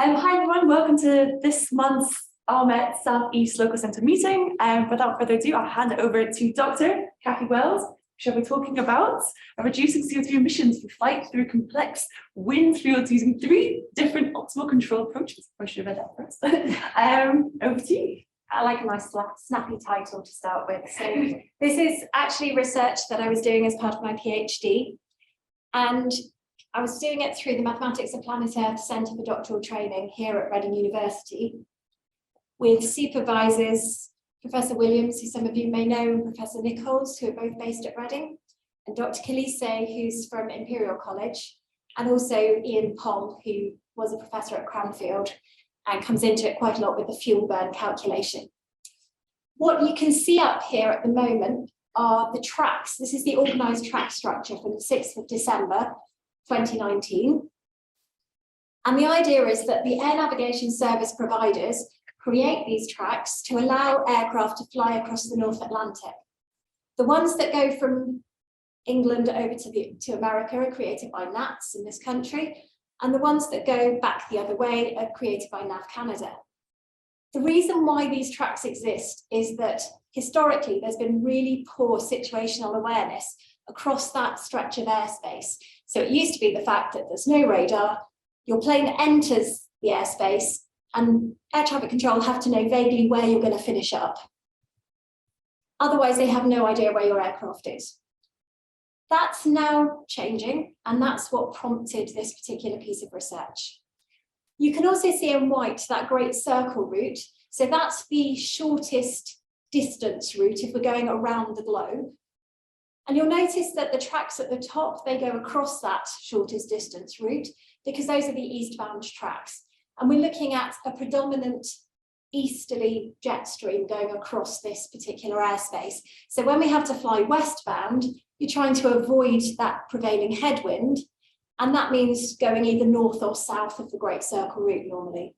Hi everyone, welcome to this month's RMetS Southeast Local Centre meeting. Without further ado, I'll hand it over to Dr. Kathy Wells. She'll be talking about reducing CO2 emissions through flight through complex wind fields using 3 different optimal control approaches. I should have read that first. Over to you. I like a nice snappy title to start with. So this is actually research that I was doing as part of my PhD. And I was doing it through the Mathematics of Planet Earth Centre for Doctoral Training here at Reading University with supervisors, Professor Williams, who some of you may know, and Professor Nichols, who are both based at Reading, and Dr. Khaleesi, who's from Imperial College, and also Ian Pom, who was a professor at Cranfield and comes into it quite a lot with the fuel burn calculation. What you can see up here at the moment are the tracks. This is the organised track structure from the 6th of December 2019. And the idea is that the air navigation service providers create these tracks to allow aircraft to fly across the North Atlantic. The ones that go from England over to America are created by NATS in this country, and the ones that go back the other way are created by NAV Canada. The reason why these tracks exist is that historically there's been really poor situational awareness across that stretch of airspace. So it used to be the fact that there's no radar, your plane enters the airspace, and air traffic control have to know vaguely where you're going to finish up. Otherwise, they have no idea where your aircraft is. That's now changing, and that's what prompted this particular piece of research. You can also see in white that great circle route. So that's the shortest distance route if we're going around the globe. And you'll notice that the tracks at the top, they go across that shortest distance route because those are the eastbound tracks. And we're looking at a predominant easterly jet stream going across this particular airspace. So when we have to fly westbound, you're trying to avoid that prevailing headwind. And that means going either north or south of the Great Circle route normally.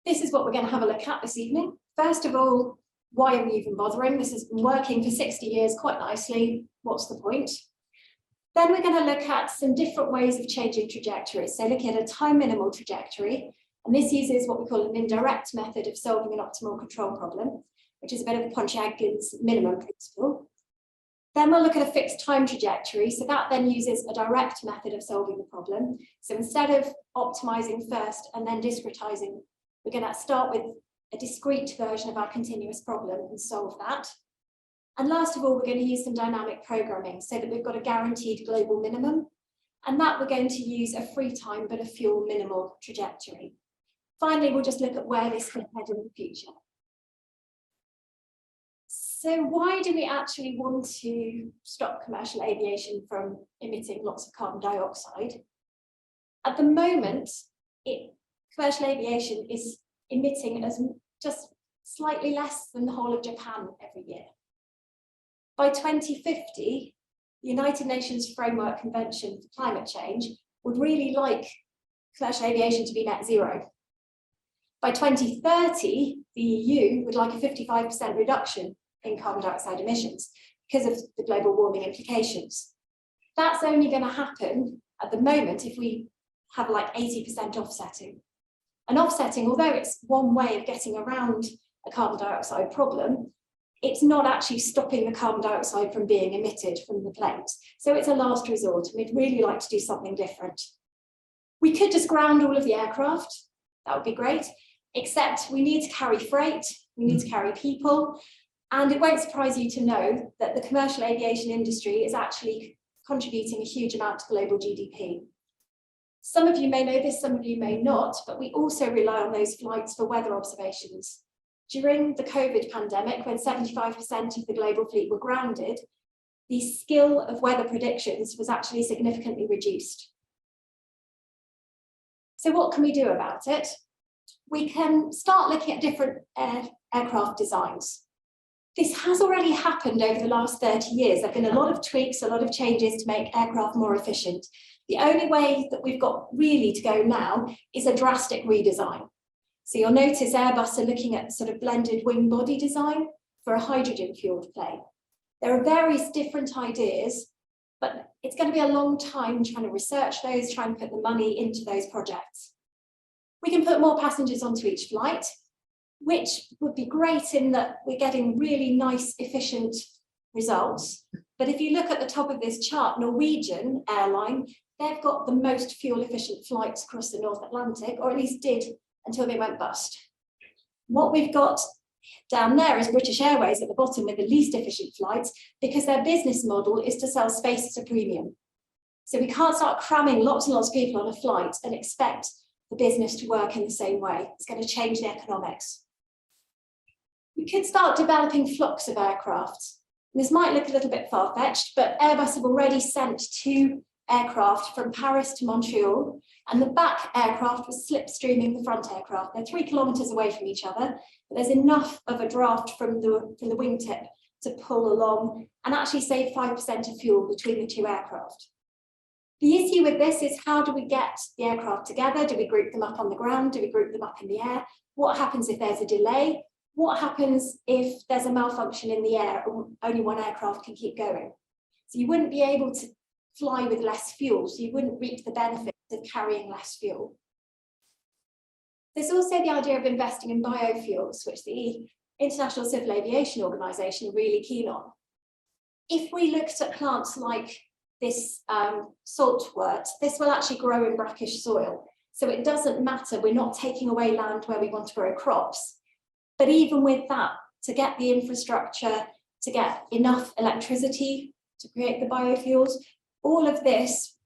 This is what we're going to have a look at this evening. First of all, why are we even bothering? This has been working for 60 years quite nicely. What's the point? Then we're going to look at some different ways of changing trajectories. So looking at a time minimal trajectory, and this uses what we call an indirect method of solving an optimal control problem, which is a bit of a Pontryagin's minimum principle. Then we'll look at a fixed time trajectory. So that then uses a direct method of solving the problem. So instead of optimizing first and then discretizing, we're going to start with a discrete version of our continuous problem and solve that. And last of all, we're going to use some dynamic programming so that we've got a guaranteed global minimum. And that we're going to use a free time but a fuel minimal trajectory. Finally, we'll just look at where this can head in the future. So why do we actually want to stop commercial aviation from emitting lots of carbon dioxide? At the moment, commercial aviation is emitting as just slightly less than the whole of Japan every year. By 2050, the United Nations Framework Convention for Climate Change would really like commercial aviation to be net zero. By 2030, the EU would like a 55% reduction in carbon dioxide emissions because of the global warming implications. That's only going to happen at the moment if we have like 80% offsetting. And offsetting, although it's one way of getting around a carbon dioxide problem, it's not actually stopping the carbon dioxide from being emitted from the planes. So it's a last resort, and we'd really like to do something different. We could just ground all of the aircraft. That would be great, except we need to carry freight, we need to carry people, and it won't surprise you to know that the commercial aviation industry is actually contributing a huge amount to global GDP. Some of you may know this, some of you may not, but we also rely on those flights for weather observations. During the COVID pandemic, when 75% of the global fleet were grounded, the skill of weather predictions was actually significantly reduced. So what can we do about it? We can start looking at different aircraft designs. This has already happened over the last 30 years. There have been a lot of tweaks, a lot of changes to make aircraft more efficient. The only way that we've got really to go now is a drastic redesign. So you'll notice Airbus are looking at sort of blended wing body design for a hydrogen fueled plane. There are various different ideas, but it's going to be a long time trying to research those, trying to put the money into those projects. We can put more passengers onto each flight, which would be great in that we're getting really nice, efficient results. But if you look at the top of this chart, Norwegian airline, they've got the most fuel efficient flights across the North Atlantic, or at least did until they went bust. What we've got down there is British Airways at the bottom with the least efficient flights, because their business model is to sell space at a premium. So we can't start cramming lots and lots of people on a flight and expect the business to work in the same way. It's going to change the economics. We could start developing flocks of aircraft. This might look a little bit far-fetched, but Airbus have already sent 2 aircraft from Paris to Montreal, and the back aircraft was slipstreaming the front aircraft. They're 3 kilometres away from each other, but there's enough of a draft from the wingtip to pull along and actually save 5% of fuel between the 2 aircraft. The issue with this is, how do we get the aircraft together? Do we group them up on the ground? Do we group them up in the air? What happens if there's a delay? What happens if there's a malfunction in the air and only one aircraft can keep going? So you wouldn't be able to fly with less fuel, so you wouldn't reap the benefits of carrying less fuel. There's also the idea of investing in biofuels, which the International Civil Aviation Organization are really keen on. If we looked at plants like this saltwort, this will actually grow in brackish soil. So it doesn't matter, we're not taking away land where we want to grow crops. But even with that, to get the infrastructure, to get enough electricity to create the biofuels, all of this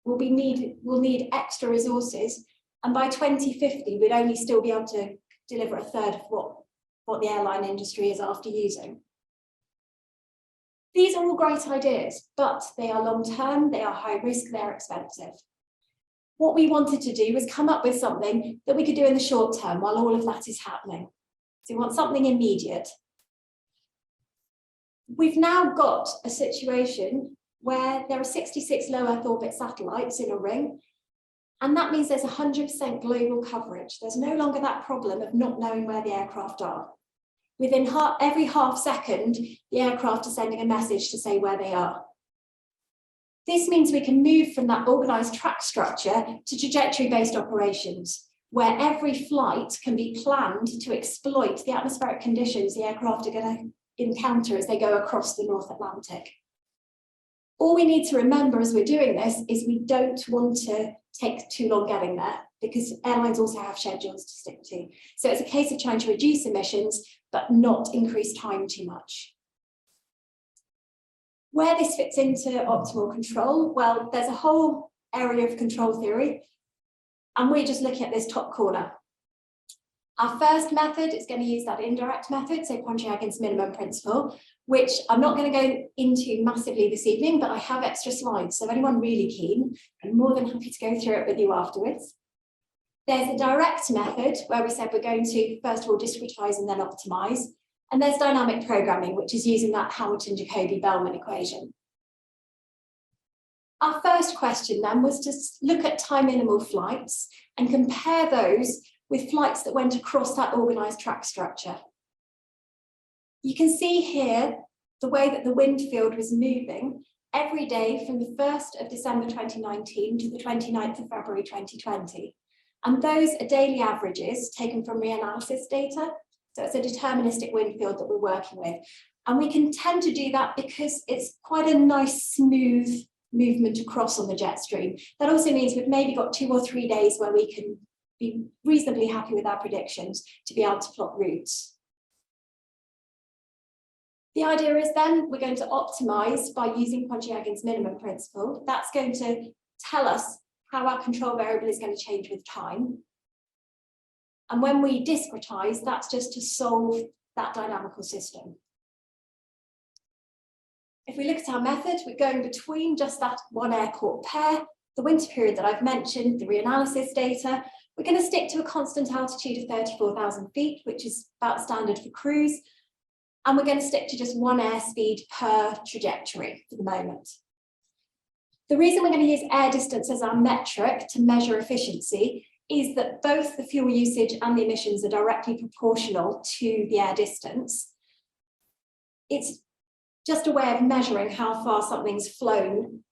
will need extra resources. And by 2050, we'd only still be able to deliver a third of what the airline industry is after using. These are all great ideas, but they are long-term, they are high risk, they're expensive. What we wanted to do was come up with something that we could do in the short term while all of that is happening. So we want something immediate. We've now got a situation where there are 66 low Earth orbit satellites in a ring, and that means there's 100% global coverage. There's no longer that problem of not knowing where the aircraft are. Within every half second, the aircraft are sending a message to say where they are. This means we can move from that organised track structure to trajectory-based operations, where every flight can be planned to exploit the atmospheric conditions the aircraft are going to encounter as they go across the North Atlantic. All we need to remember as we're doing this is we don't want to take too long getting there, because airlines also have schedules to stick to. So it's a case of trying to reduce emissions, but not increase time too much. Where this fits into optimal control, well, there's a whole area of control theory, and we're just looking at this top corner. Our first method is going to use that indirect method, so Pontryaggin's minimum principle, which I'm not going to go into massively this evening, but I have extra slides, so if anyone really keen, I'm more than happy to go through it with you afterwards. There's a direct method where we said we're going to, first of all, discretize and then optimize. And there's dynamic programming, which is using that Hamilton-Jacobi-Bellman equation. Our first question then was to look at time minimal flights and compare those with flights that went across that organised track structure. You can see here the way that the wind field was moving every day from the 1st of December 2019 to the 29th of February 2020. And those are daily averages taken from reanalysis data. So it's a deterministic wind field that we're working with. And we can tend to do that because it's quite a nice, smooth movement across on the jet stream. That also means we've maybe got 2 or 3 days where we can be reasonably happy with our predictions to be able to plot routes. The idea is then we're going to optimize by using Pontryaggin's minimum principle. That's going to tell us how our control variable is going to change with time. And when we discretize, that's just to solve that dynamical system. If we look at our method, we're going between just that one air-caught pair, the winter period that I've mentioned, the reanalysis data. We're going to stick to a constant altitude of 34,000 feet, which is about standard for cruise. And we're going to stick to just one airspeed per trajectory for the moment. The reason we're going to use air distance as our metric to measure efficiency is that both the fuel usage and the emissions are directly proportional to the air distance. It's just a way of measuring how far something's flown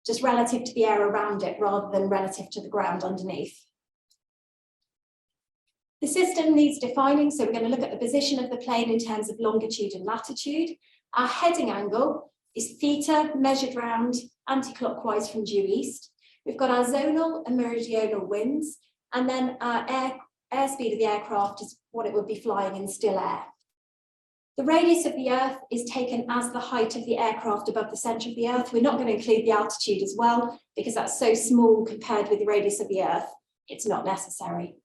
just relative to the air around it rather than relative to the ground underneath. The system needs defining, so we're going to look at the position of the plane in terms of longitude and latitude. Our heading angle is theta measured round anti-clockwise from due east. We've got our zonal and meridional winds, and then our airspeed of the aircraft is what it would be flying in still air. The radius of the Earth is taken as the height of the aircraft above the centre of the Earth. We're not going to include the altitude as well, because that's so small compared with the radius of the Earth, it's not necessary.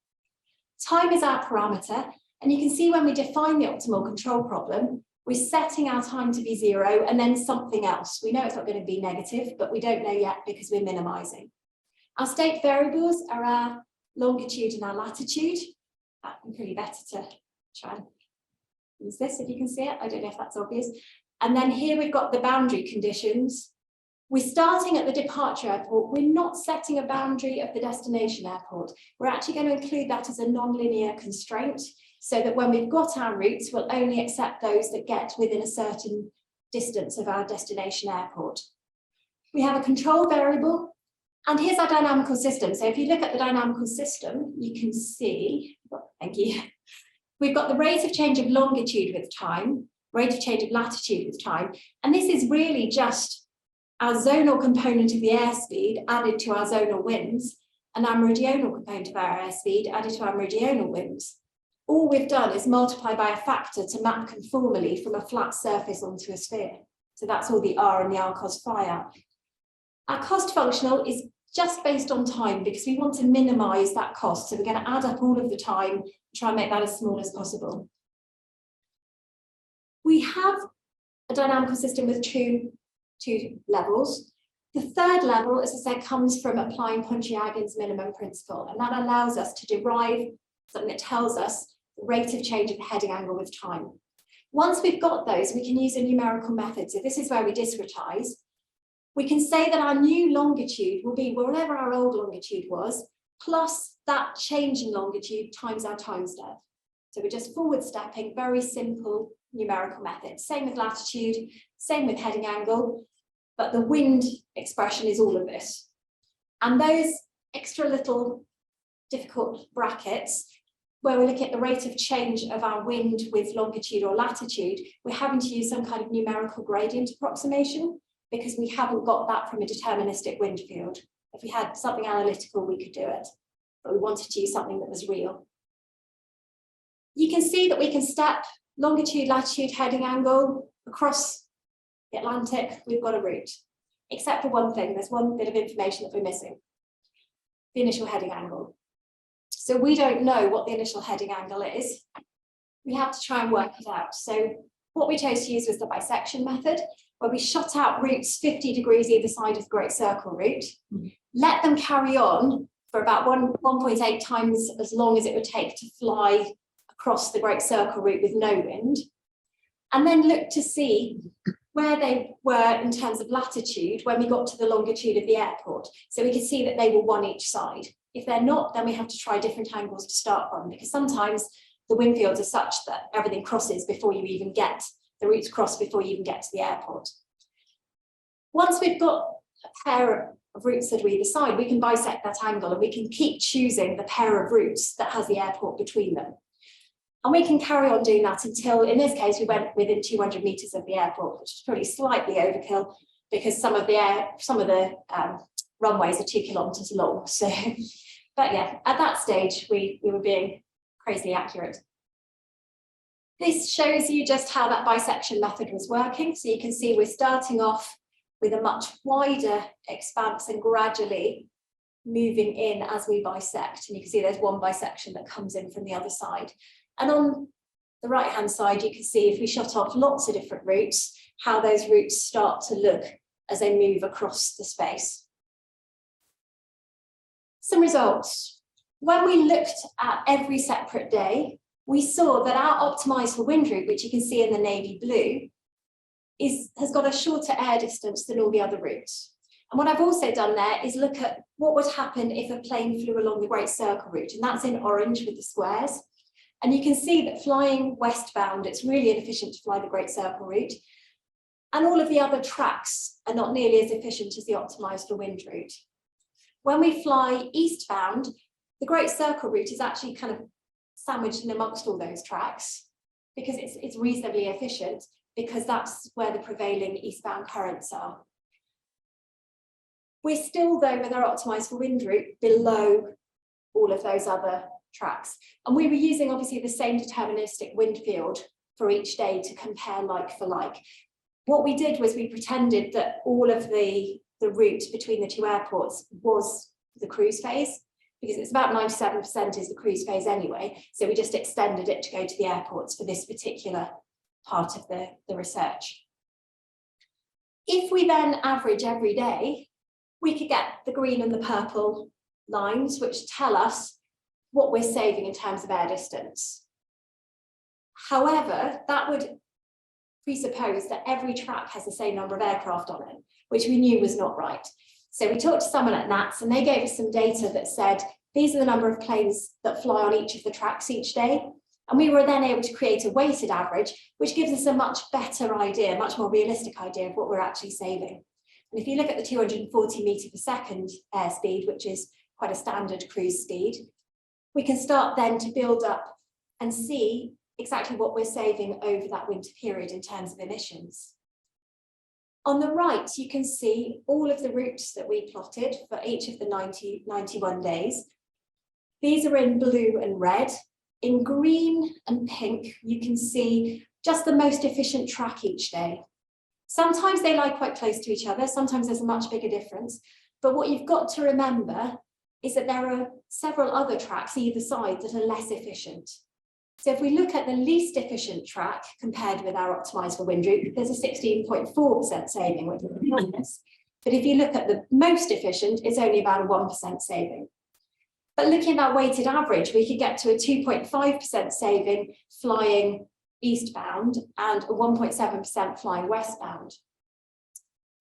Time is our parameter, and you can see when we define the optimal control problem, we're setting our time to be 0 and then something else. We know it's not going to be negative, but we don't know yet because we're minimising. Our state variables are our longitude and our latitude. That'd be pretty better to try and use this if you can see it. I don't know if that's obvious. And then here we've got the boundary conditions. We're starting at the departure airport. We're not setting a boundary of the destination airport. We're actually going to include that as a non-linear constraint, so that when we've got our routes, we'll only accept those that get within a certain distance of our destination airport. We have a control variable, and here's our dynamical system. So if you look at the dynamical system, you can see, thank you, we've got the rate of change of longitude with time, rate of change of latitude with time, and this is really just our zonal component of the airspeed added to our zonal winds, and our meridional component of our airspeed added to our meridional winds. All we've done is multiply by a factor to map conformally from a flat surface onto a sphere. So that's all the R and the R cos phi are. Our cost functional is just based on time because we want to minimize that cost. So we're going to add up all of the time and try and make that as small as possible. We have a dynamical system with two levels. The third level, as I said, comes from applying Pontryagin minimum principle, and that allows us to derive something that tells us the rate of change of the heading angle with time. Once we've got those, we can use a numerical method. So this is where we discretize. We can say that our new longitude will be whatever our old longitude was, plus that change in longitude times our time step. So we're just forward stepping, very simple numerical method. Same with latitude, same with heading angle, but the wind expression is all of this. And those extra little difficult brackets, where we're looking at the rate of change of our wind with longitude or latitude, we're having to use some kind of numerical gradient approximation because we haven't got that from a deterministic wind field. If we had something analytical, we could do it, but we wanted to use something that was real. You can see that we can step longitude, latitude, heading angle across the Atlantic. We've got a route, except for one thing. There's one bit of information that we're missing: the initial heading angle. So we don't know what the initial heading angle is. We have to try and work it out. So what we chose to use was the bisection method, where we shot out routes 50 degrees either side of the Great Circle route, let them carry on for about 1.8 times as long as it would take to fly across the Great Circle route with no wind, and then look to see where they were in terms of latitude when we got to the longitude of the airport. So we could see that they were one each side. If they're not, then we have to try different angles to start from, because sometimes the wind fields are such that everything crosses before you even get, the routes cross before you even get to the airport. Once we've got a pair of routes that we either side, we can bisect that angle and we can keep choosing the pair of routes that has the airport between them. And we can carry on doing that until, in this case, we went within 200 meters of the airport, which is probably slightly overkill because some of the runways are 2 kilometers long. So, but yeah, at that stage, we were being crazily accurate. This shows you just how that bisection method was working. So you can see we're starting off with a much wider expanse and gradually moving in as we bisect. And you can see there's one bisection that comes in from the other side. And on the right-hand side, you can see if we shot off lots of different routes, how those routes start to look as they move across the space. Some results. When we looked at every separate day, we saw that our optimized for wind route, which you can see in the navy blue, has got a shorter air distance than all the other routes. And what I've also done there is look at what would happen if a plane flew along the Great Circle route, and that's in orange with the squares. And you can see that flying westbound, it's really inefficient to fly the Great Circle route. And all of the other tracks are not nearly as efficient as the optimised for wind route. When we fly eastbound, the Great Circle route is actually kind of sandwiched in amongst all those tracks because it's reasonably efficient, because that's where the prevailing eastbound currents are. We're still, though, with our optimised for wind route below all of those other tracks. And we were using obviously the same deterministic wind field for each day to compare like for like. What we did was we pretended that all of the route between the two airports was the cruise phase, because it's about 97% is the cruise phase anyway. So we just extended it to go to the airports for this particular part of the research. If we then average every day, we could get the green and the purple lines, which tell us what we're saving in terms of air distance. However, that would presuppose that every track has the same number of aircraft on it, which we knew was not right. So we talked to someone at NATS and they gave us some data that said, these are the number of planes that fly on each of the tracks each day. And we were then able to create a weighted average, which gives us a much better idea, much more realistic idea of what we're actually saving. And if you look at the 240 metre per second airspeed, which is quite a standard cruise speed, we can start then to build up and see exactly what we're saving over that winter period in terms of emissions. On the right, you can see all of the routes that we plotted for each of the 91 days. These are in blue and red. In green and pink, you can see just the most efficient track each day. Sometimes they lie quite close to each other, sometimes there's a much bigger difference. But what you've got to remember is that there are several other tracks either side that are less efficient. So if we look at the least efficient track compared with our optimised for wind route, there's a 16.4% saving, which is enormous. But if you look at the most efficient, it's only about a 1% saving. But looking at that weighted average, we could get to a 2.5% saving flying eastbound and a 1.7% flying westbound.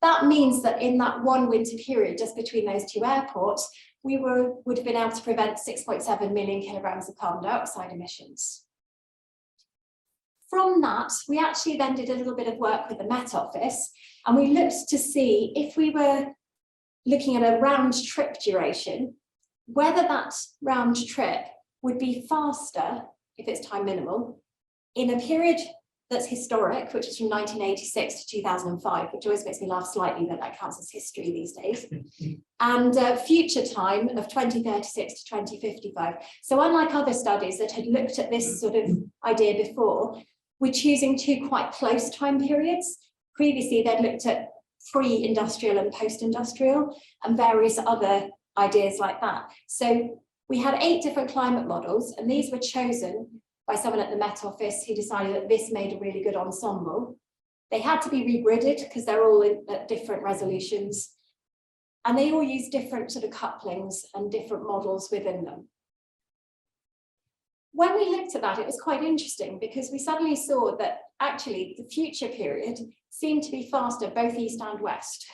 That means that in that one winter period, just between those two airports, we would have been able to prevent 6.7 million kilograms of carbon dioxide emissions. From that, we actually then did a little bit of work with the Met Office, and we looked to see if we were looking at a round trip duration, whether that round trip would be faster, if it's time minimal, in a period that's historic, which is from 1986 to 2005, which always makes me laugh slightly that that counts as history these days, and future time of 2036 to 2055. So unlike other studies that had looked at this sort of idea before, we're choosing two quite close time periods. Previously, they'd looked at pre-industrial and post-industrial and various other ideas like that. So we had 8 different climate models, and these were chosen by someone at the Met Office who decided that this made a really good ensemble. They had to be regridded because they're all at different resolutions, and they all use different sort of couplings and different models within them. When we looked at that, it was quite interesting because we suddenly saw that actually the future period seemed to be faster both east and west.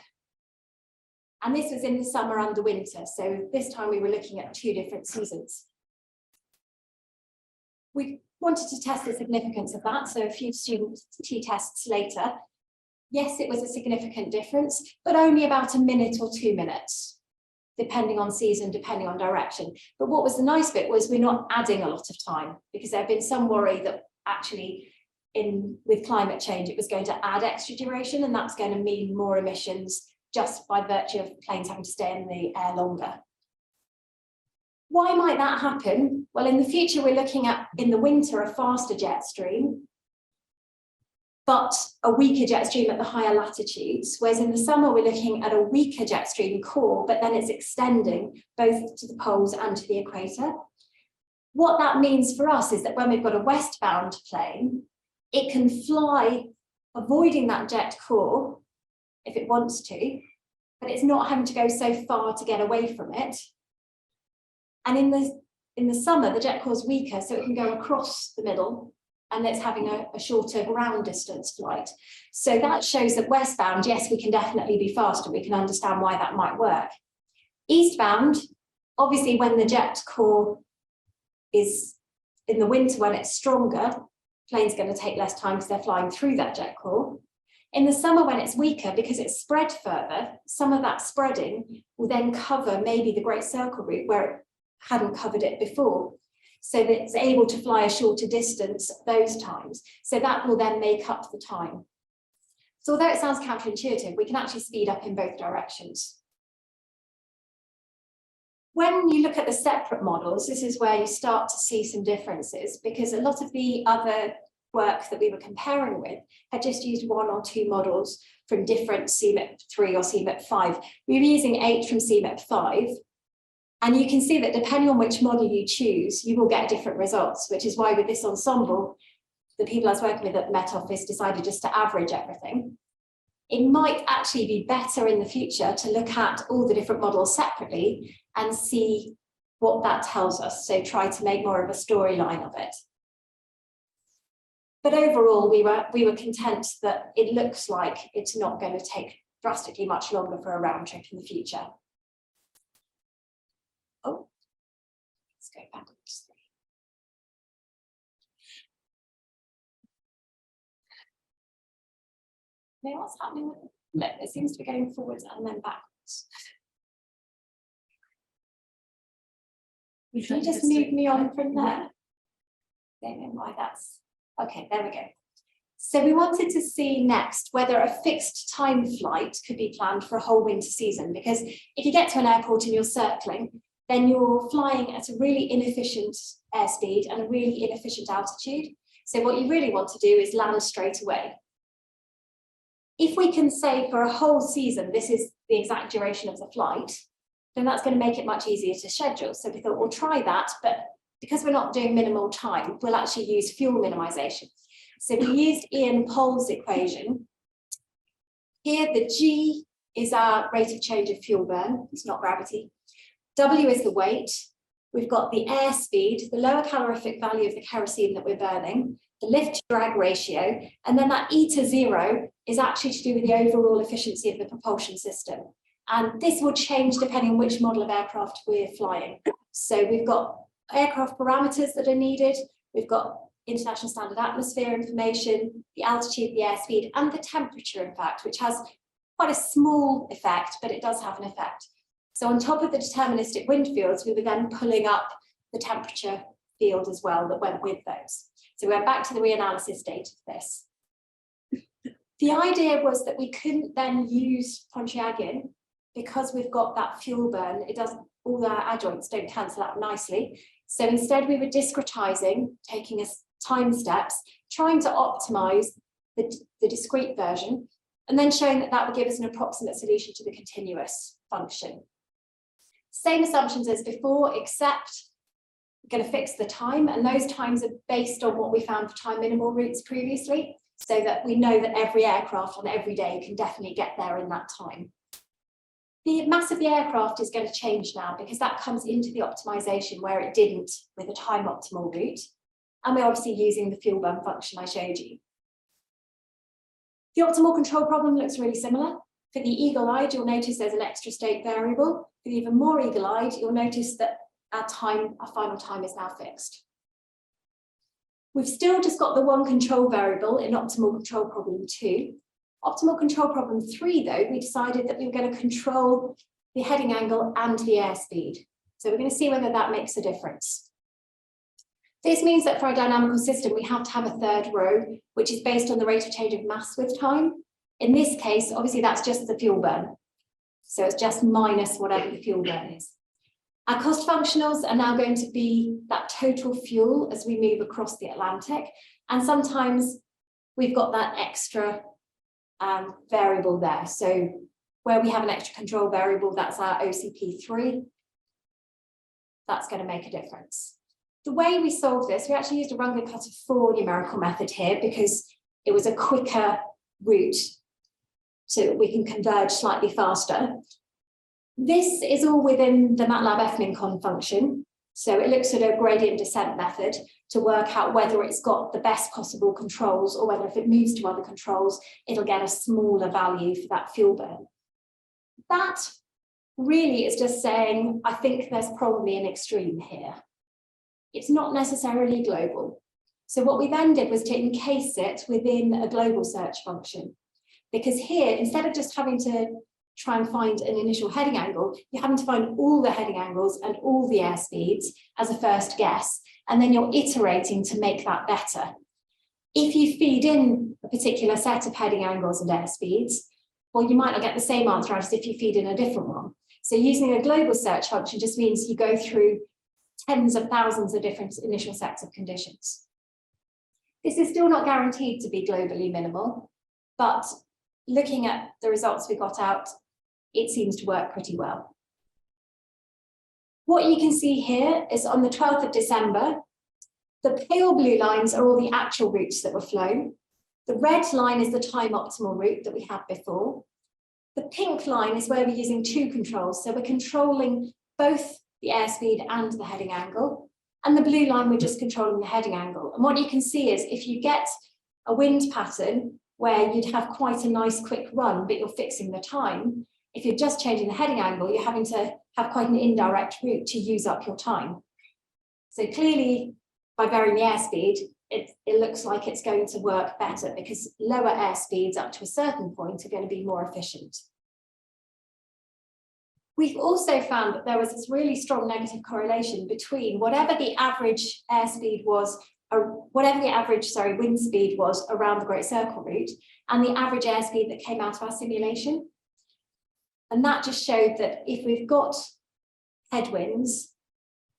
And this was in the summer and the winter. So this time we were looking at 2 different seasons. We wanted to test the significance of that. So a few student t-tests later, yes, it was a significant difference, but only about a minute or 2 minutes, depending on season, depending on direction. But what was the nice bit was we're not adding a lot of time, because there had been some worry that actually with climate change, it was going to add extra duration, and that's going to mean more emissions just by virtue of planes having to stay in the air longer. Why might that happen? Well, in the future, we're looking at, in the winter, a faster jet stream, but a weaker jet stream at the higher latitudes, whereas in the summer, we're looking at a weaker jet stream core, but then it's extending both to the poles and to the equator. What that means for us is that when we've got a westbound plane, it can fly, avoiding that jet core if it wants to, but it's not having to go so far to get away from it. And in the summer, the jet core is weaker, so it can go across the middle, and it's having a shorter ground distance flight. So that shows that westbound, yes, we can definitely be faster. We can understand why that might work. Eastbound, obviously, when the jet core is in the winter, when it's stronger, plane's going to take less time because they're flying through that jet core. In the summer when it's weaker, because it's spread further, some of that spreading will then cover maybe the Great Circle route where it hadn't covered it before. So that it's able to fly a shorter distance at those times. So that will then make up the time. So although it sounds counterintuitive, we can actually speed up in both directions. When you look at the separate models, this is where you start to see some differences, because a lot of the other work that we were comparing with had just used 1 or 2 models from different CMIP3 or CMIP5. We were using 8 from CMIP5, and you can see that depending on which model you choose, you will get different results, which is why with this ensemble, the people I was working with at the Met Office decided just to average everything. It might actually be better in the future to look at all the different models separately and see what that tells us. So try to make more of a storyline of it. But overall, we were content that it looks like it's not going to take drastically much longer for a round trip in the future. Oh, let's go backwards. Now what's happening with it? Look, it seems to be going forwards and then backwards. Can you just move me on from there? Don't know why that's okay. There we go. So we wanted to see next whether a fixed time flight could be planned for a whole winter season, because if you get to an airport and you're circling, then you're flying at a really inefficient airspeed and a really inefficient altitude. So what you really want to do is land straight away. If we can say for a whole season, this is the exact duration of the flight, then that's going to make it much easier to schedule. So we thought we'll try that, but because we're not doing minimal time, we'll actually use fuel minimization. So we used Ian Pohl's equation. Here, the G is our rate of change of fuel burn. It's not gravity. W is the weight. We've got the airspeed, the lower calorific value of the kerosene that we're burning, the lift-to-drag ratio, and then that E to 0 is actually to do with the overall efficiency of the propulsion system. And this will change depending on which model of aircraft we're flying. So we've got aircraft parameters that are needed. We've got international standard atmosphere information, the altitude, the airspeed, and the temperature, in fact, which has quite a small effect, but it does have an effect. So on top of the deterministic wind fields, we were then pulling up the temperature field as well that went with those. So we went back to the reanalysis state of this. The idea was that we couldn't then use Pontryagin because we've got that fuel burn. It doesn't, all our adjoints don't cancel out nicely. So instead we were discretizing, taking us time steps, trying to optimize the discrete version, and then showing that that would give us an approximate solution to the continuous function. Same assumptions as before, except we're going to fix the time, and those times are based on what we found for time minimal routes previously, so that we know that every aircraft on every day can definitely get there in that time. The mass of the aircraft is going to change now because that comes into the optimization where it didn't with a time optimal route. And we're obviously using the fuel burn function I showed you. The optimal control problem looks really similar. For the eagle-eyed, you'll notice there's an extra state variable. For the even more eagle-eyed, you'll notice that our final time is now fixed. We've still just got the one control variable in optimal control problem 2. Optimal control problem 3, though, we decided that we were going to control the heading angle and the airspeed. So we're going to see whether that makes a difference. This means that for a dynamical system, we have to have a third row, which is based on the rate of change of mass with time. In this case, obviously, that's just the fuel burn. So it's just minus whatever the fuel burn is. Our cost functionals are now going to be that total fuel as we move across the Atlantic. And sometimes we've got that extra variable there. So where we have an extra control variable, that's our OCP3. That's going to make a difference. The way we solve this, we actually used a Runge-Kutta-4 numerical method here because it was a quicker route so we can converge slightly faster. This is all within the MATLAB FMINCON function. So it looks at a gradient descent method to work out whether it's got the best possible controls or whether if it moves to other controls, it'll get a smaller value for that fuel burn. That really is just saying, I think there's probably an extreme here. It's not necessarily global. So what we then did was to encase it within a global search function. Because here, instead of just having to try and find an initial heading angle, you're having to find all the heading angles and all the airspeeds as a first guess, and then you're iterating to make that better. If you feed in a particular set of heading angles and airspeeds, well, you might not get the same answer as if you feed in a different one. So using a global search function just means you go through tens of thousands of different initial sets of conditions. This is still not guaranteed to be globally minimal, but looking at the results we got out, it seems to work pretty well. What you can see here is on the 12th of December, the pale blue lines are all the actual routes that were flown. The red line is the time optimal route that we had before. The pink line is where we're using two controls. So we're controlling both the airspeed and the heading angle. And the blue line, we're just controlling the heading angle. And what you can see is if you get a wind pattern where you'd have quite a nice quick run, but you're fixing the time, if you're just changing the heading angle, you're having to have quite an indirect route to use up your time. So clearly, by varying the airspeed, it looks like it's going to work better because lower airspeeds up to a certain point are going to be more efficient. We've also found that there was this really strong negative correlation between whatever the average airspeed was, or whatever the average, wind speed was around the Great Circle route and the average airspeed that came out of our simulation. And that just showed that if we've got headwinds,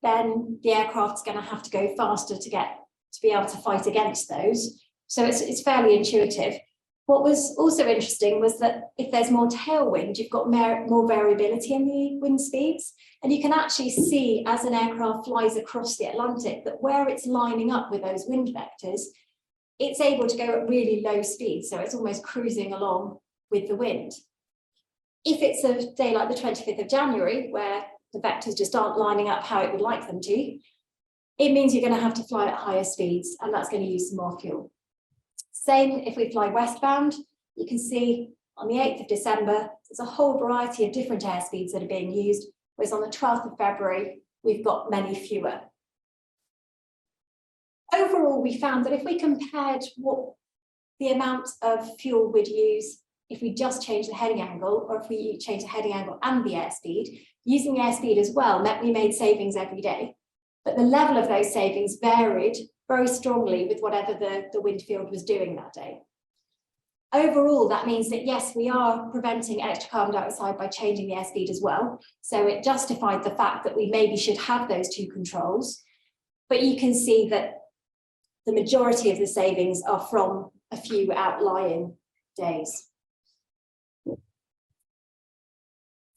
then the aircraft's going to have to go faster to be able to fight against those. So it's fairly intuitive. What was also interesting was that if there's more tailwind, you've got more variability in the wind speeds. And you can actually see as an aircraft flies across the Atlantic that where it's lining up with those wind vectors, it's able to go at really low speed. So it's almost cruising along with the wind. If it's a day like the 25th of January, where the vectors just aren't lining up how it would like them to, it means you're going to have to fly at higher speeds, and that's going to use some more fuel. Same if we fly westbound, you can see on the 8th of December, there's a whole variety of different airspeeds that are being used, whereas on the 12th of February, we've got many fewer. Overall, we found that if we compared what the amount of fuel we'd use if we just change the heading angle, or if we change the heading angle and the airspeed, using the airspeed as well meant we made savings every day. But the level of those savings varied very strongly with whatever the wind field was doing that day. Overall, that means that yes, we are preventing extra carbon dioxide by changing the airspeed as well. So it justified the fact that we maybe should have those two controls. But you can see that the majority of the savings are from a few outlying days.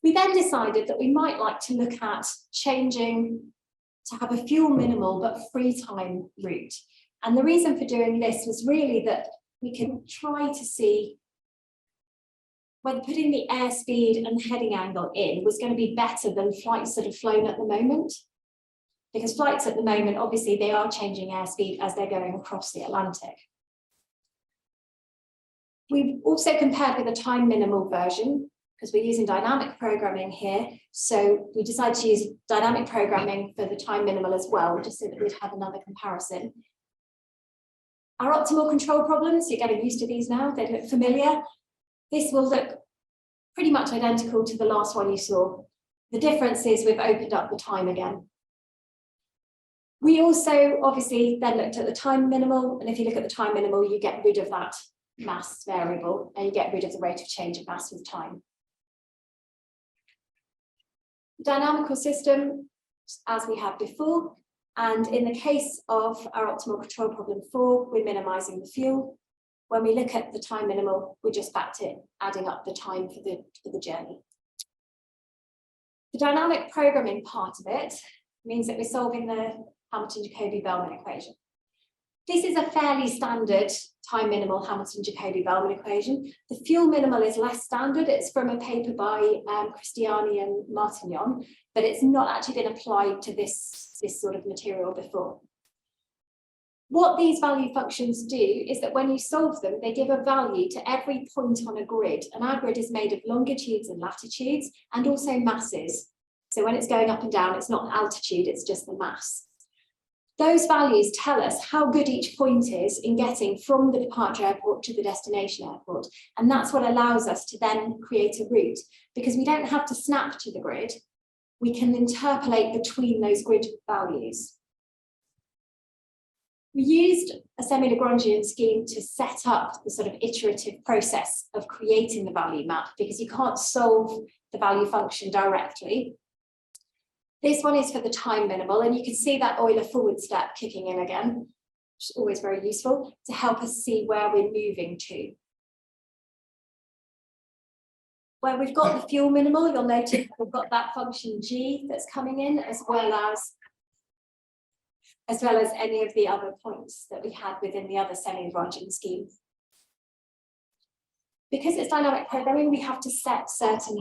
We then decided that we might like to look at changing to have a fuel minimal but free time route. And the reason for doing this was really that we can try to see whether putting the airspeed and heading angle in was going to be better than flights that have flown at the moment. Because flights at the moment, obviously, they are changing airspeed as they're going across the Atlantic. We've also compared with a time minimal version, because we're using dynamic programming here. So we decided to use dynamic programming for the time minimal as well, just so that we'd have another comparison. Our optimal control problems, you're getting used to these now, they look familiar. This will look pretty much identical to the last one you saw. The difference is we've opened up the time again. We also obviously then looked at the time minimal, and if you look at the time minimal, you get rid of that mass variable and you get rid of the rate of change of mass with time. The dynamical system, as we had before, and in the case of our optimal control problem 4, we're minimizing the fuel. When we look at the time minimal, we're just back to adding up the time for the journey. The dynamic programming part of it means that we're solving the Hamilton-Jacobi-Bellman equation. This is a fairly standard time minimal Hamilton-Jacobi-Bellman equation. The fuel minimal is less standard. It's from a paper by Cristiani and Martignon, but it's not actually been applied to this sort of material before. What these value functions do is that when you solve them, they give a value to every point on a grid. And our grid is made of longitudes and latitudes and also masses. So when it's going up and down, it's not altitude, it's just the mass. Those values tell us how good each point is in getting from the departure airport to the destination airport. And that's what allows us to then create a route, because we don't have to snap to the grid. We can interpolate between those grid values. We used a semi-Lagrangian scheme to set up the sort of iterative process of creating the value map, because you can't solve the value function directly. This one is for the time minimal, and you can see that Euler forward step kicking in again, which is always very useful to help us see where we're moving to. Where we've got the fuel minimal, you'll notice we've got that function g that's coming in, as well as any of the other points that we had within the other semi-Lagrangian scheme. Because it's dynamic programming, we have to set certain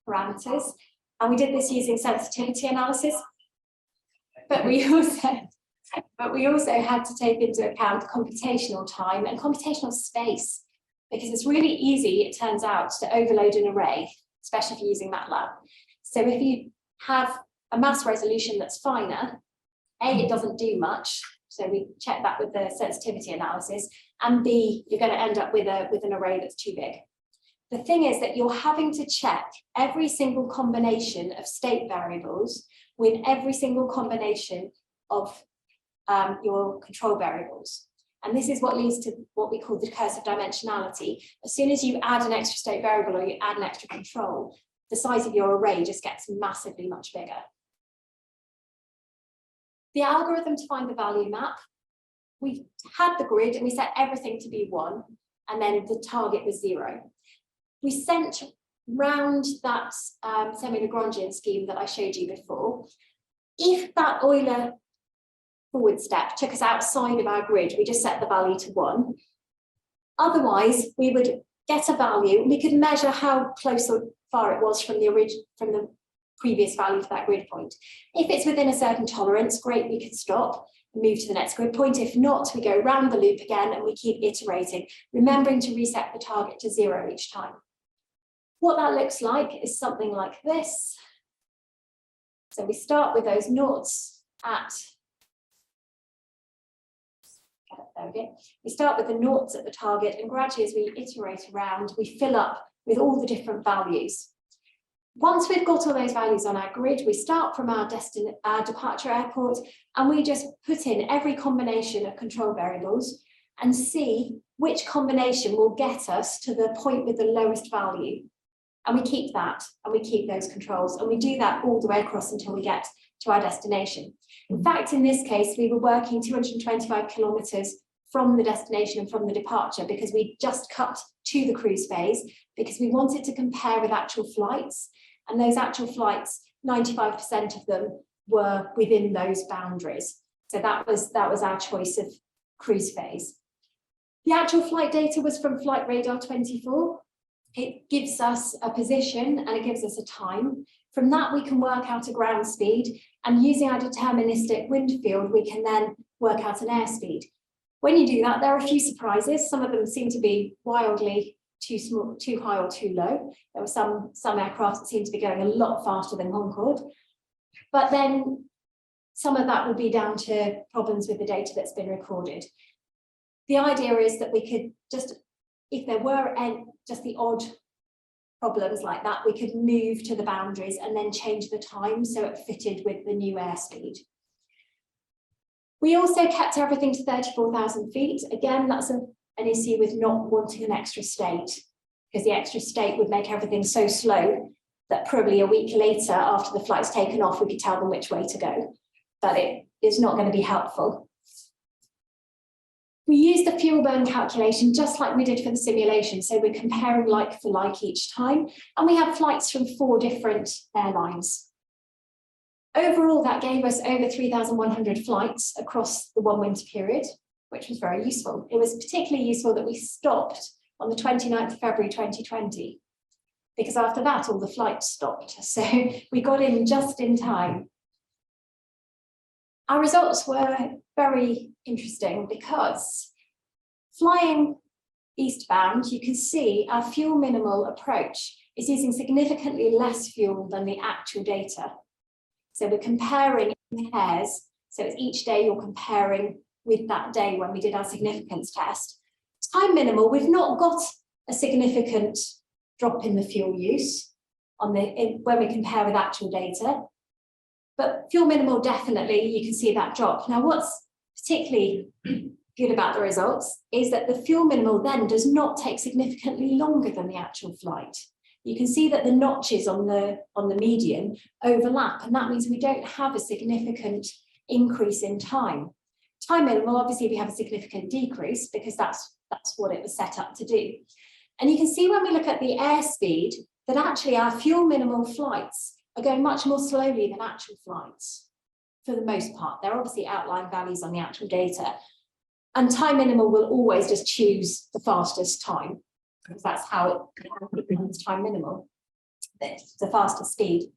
parameters. And we did this using sensitivity analysis, but we also had to take into account computational time and computational space, because it's really easy, it turns out, to overload an array, especially if you're using MATLAB. So if you have a mass resolution that's finer, A, it doesn't do much, so we check that with the sensitivity analysis, and B, you're going to end up with an array that's too big. The thing is that you're having to check every single combination of state variables with every single combination of your control variables. And this is what leads to what we call the curse of dimensionality. As soon as you add an extra state variable or you add an extra control, the size of your array just gets massively much bigger. The algorithm to find the value map, we had the grid and we set everything to be 1, and then the target was 0. We sent round that semi-Lagrangian scheme that I showed you before. If that Euler forward step took us outside of our grid, we just set the value to 1. Otherwise, we would get a value, and we could measure how close or far it was from the previous value for that grid point. If it's within a certain tolerance, great, we could stop and move to the next grid point. If not, we go round the loop again and we keep iterating, remembering to reset the target to 0 each time. What that looks like is something like this. So we start with those noughts at, there we go. We start with the noughts at the target, and gradually as we iterate around, we fill up with all the different values. Once we've got all those values on our grid, we start from our departure airport, and we just put in every combination of control variables and see which combination will get us to the point with the lowest value. And we keep that, and we keep those controls, and we do that all the way across until we get to our destination. In fact, in this case, we were working 225 kilometers from the destination and from the departure, because we just cut to the cruise phase, because we wanted to compare with actual flights. And those actual flights, 95% of them were within those boundaries. So that was our choice of cruise phase. The actual flight data was from Flight Radar 24. It gives us a position and it gives us a time. From that, we can work out a ground speed, and using our deterministic wind field, we can then work out an airspeed. When you do that, there are a few surprises. Some of them seem to be wildly too small, too high or too low. There were some aircraft that seemed to be going a lot faster than Concorde. But then some of that will be down to problems with the data that's been recorded. The idea is that we could just, if there were just the odd problems like that, we could move to the boundaries and then change the time so it fitted with the new airspeed. We also kept everything to 34,000 feet. Again, that's an issue with not wanting an extra state, because the extra state would make everything so slow that probably a week later, after the flight's taken off, we could tell them which way to go. But it is not going to be helpful. We used the fuel burn calculation just like we did for the simulation. So we're comparing like for like each time. And we have flights from 4 different airlines. Overall, that gave us over 3,100 flights across the 1 winter period, which was very useful. It was particularly useful that we stopped on the 29th of February 2020, because after that, all the flights stopped. So we got in just in time. Our results were very interesting because flying eastbound, you can see our fuel minimal approach is using significantly less fuel than the actual data. So we're comparing in pairs So it's each day you're comparing with that day when we did our significance test. Time minimal, we've not got a significant drop in the fuel use when we compare with actual data. But fuel minimal, definitely, you can see that drop. Now, what's particularly good about the results is that the fuel minimal then does not take significantly longer than the actual flight. You can see that the notches on the median overlap, and that means we don't have a significant increase in time. Time minimal, obviously, we have a significant decrease because that's what it was set up to do. And you can see when we look at the airspeed that actually our fuel minimal flights are going much more slowly than actual flights for the most part. There are obviously outlying values on the actual data. And time minimal will always just choose the fastest time because that's how it becomes time minimal, the fastest speed.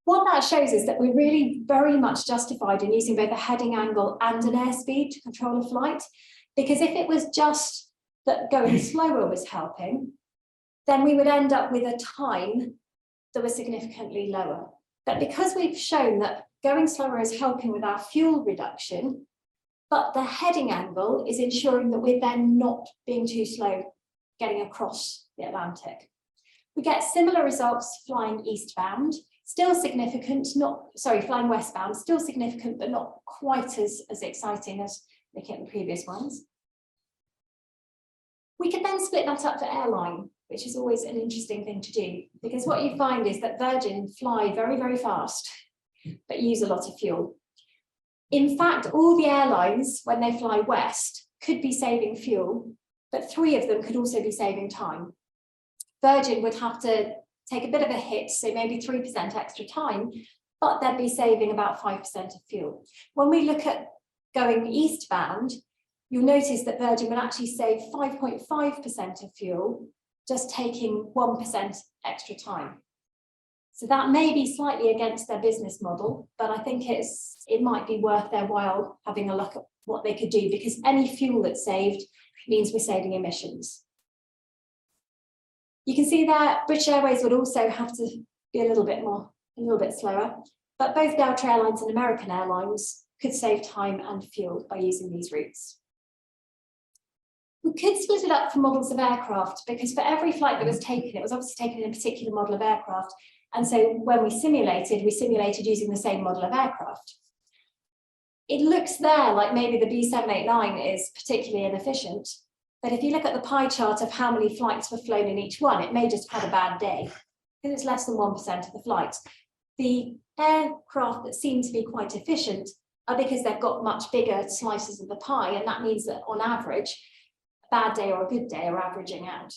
What that shows is that we're really very much justified in using both a heading angle and an airspeed to control a flight, because if it was just that going slower was helping, then we would end up with a time that was significantly lower. But because we've shown that going slower is helping with our fuel reduction, but the heading angle is ensuring that we're then not being too slow getting across the Atlantic. We get similar results flying eastbound, still significant, flying westbound, still significant, but not quite as exciting as looking at the previous ones. We could then split that up for airline, which is always an interesting thing to do, because what you find is that Virgin fly very, very fast, but use a lot of fuel. In fact, all the airlines, when they fly west, could be saving fuel, but 3 of them could also be saving time. Virgin would have to take a bit of a hit, so maybe 3% extra time, but they'd be saving about 5% of fuel. When we look at going eastbound, you'll notice that Virgin would actually save 5.5% of fuel, just taking 1% extra time. So that may be slightly against their business model, but I think it might be worth their while having a look at what they could do, because any fuel that's saved means we're saving emissions. You can see that British Airways would also have to be a little bit slower, but both Delta Airlines and American Airlines could save time and fuel by using these routes. We could split it up for models of aircraft, because for every flight that was taken, it was obviously taken in a particular model of aircraft. And so when we simulated using the same model of aircraft. It looks there like maybe the B789 is particularly inefficient, but if you look at the pie chart of how many flights were flown in each one, it may just have had a bad day, because it's less than 1% of the flights. The aircraft that seem to be quite efficient are because they've got much bigger slices of the pie, and that means that on average, a bad day or a good day are averaging out.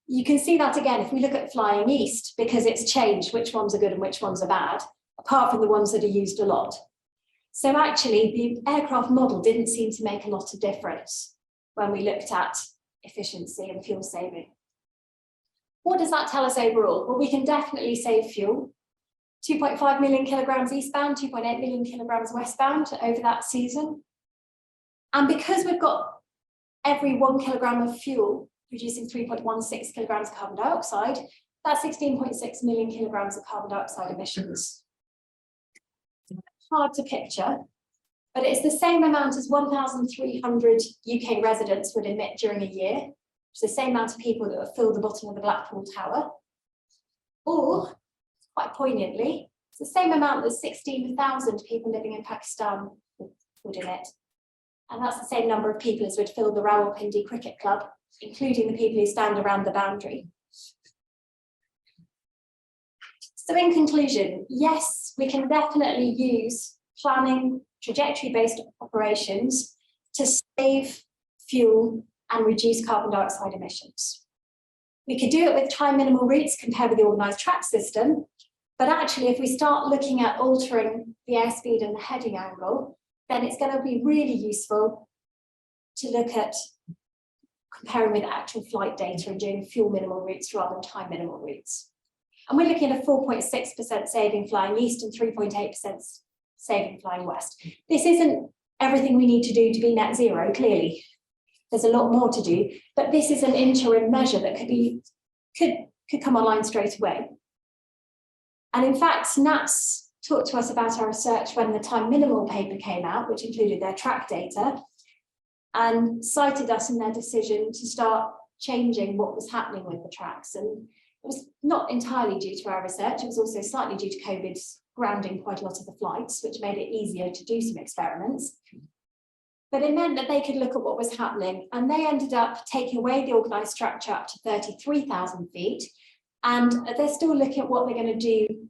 You can see that again if we look at flying east, because it's changed which ones are good and which ones are bad, apart from the ones that are used a lot. So actually, the aircraft model didn't seem to make a lot of difference when we looked at efficiency and fuel saving. What does that tell us overall? Well, we can definitely save fuel. 2.5 million kilograms eastbound, 2.8 million kilograms westbound over that season. And because we've got every 1 kilogram of fuel producing 3.16 kilograms of carbon dioxide, that's 16.6 million kilograms of carbon dioxide emissions. Hard to picture, but it's the same amount as 1,300 UK residents would emit during a year, which is the same amount of people that would fill the bottom of the Blackpool Tower. Or, quite poignantly, it's the same amount that 16,000 people living in Pakistan would emit. And that's the same number of people as would fill the Rawalpindi Cricket Club, including the people who stand around the boundary. So in conclusion, yes, we can definitely use planning trajectory-based operations to save fuel and reduce carbon dioxide emissions. We could do it with time minimal routes compared with the organised track system, but actually if we start looking at altering the airspeed and the heading angle, then it's going to be really useful to look at comparing with actual flight data and doing fuel minimal routes rather than time minimal routes. And we're looking at a 4.6% saving flying east and 3.8% saving flying west. This isn't everything we need to do to be net zero, clearly. There's a lot more to do, but this is an interim measure that could come online straight away. And in fact, NATS talked to us about our research when the time minimal paper came out, which included their track data, and cited us in their decision to start changing what was happening with the tracks. And it was not entirely due to our research, it was also slightly due to COVID grounding quite a lot of the flights, which made it easier to do some experiments. But it meant that they could look at what was happening, and they ended up taking away the organised structure up to 33,000 feet, and they're still looking at what they're going to do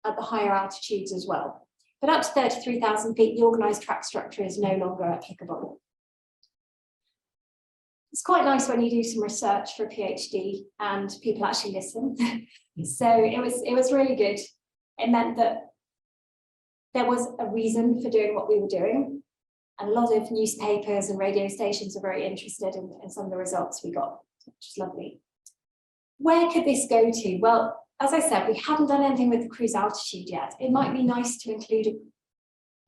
at the higher altitudes as well. But up to 33,000 feet, the organised track structure is no longer applicable. It's quite nice when you do some research for a PhD and people actually listen. So it was really good. It meant that there was a reason for doing what we were doing. And a lot of newspapers and radio stations were very interested in some of the results we got, which is lovely. Where could this go to? Well, as I said, we haven't done anything with the cruise altitude yet. It might be nice to include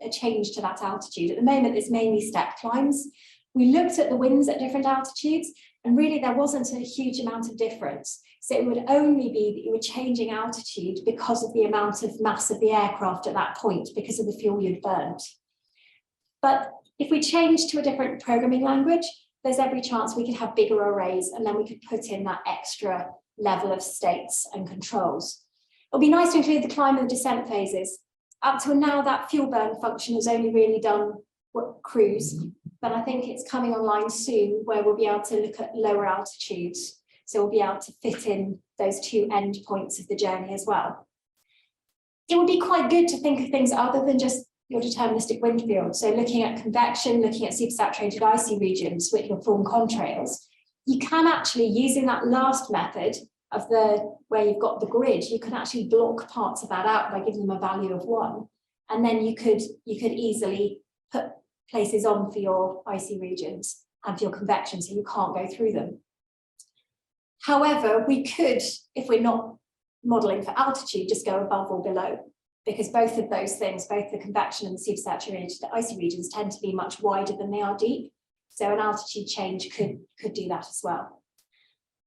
a change to that altitude. At the moment, it's mainly step climbs. We looked at the winds at different altitudes, and really there wasn't a huge amount of difference. So it would only be that you were changing altitude because of the amount of mass of the aircraft at that point, because of the fuel you'd burnt. But if we change to a different programming language, there's every chance we could have bigger arrays, and then we could put in that extra level of states and controls. It'll be nice to include the climb and descent phases. Up till now, that fuel burn function has only really done cruise, but I think it's coming online soon where we'll be able to look at lower altitudes. So we'll be able to fit in those two end points of the journey as well. It would be quite good to think of things other than just your deterministic wind field. So looking at convection, looking at supersaturated icy regions, which will form contrails. You can actually, using that last method of where you've got the grid, you can actually block parts of that out by giving them a value of 1. And then you could easily put places on for your icy regions and for your convection, so you can't go through them. However, we could, if we're not modelling for altitude, just go above or below, because both of those things, both the convection and the supersaturated icy regions, tend to be much wider than they are deep. So an altitude change could do that as well.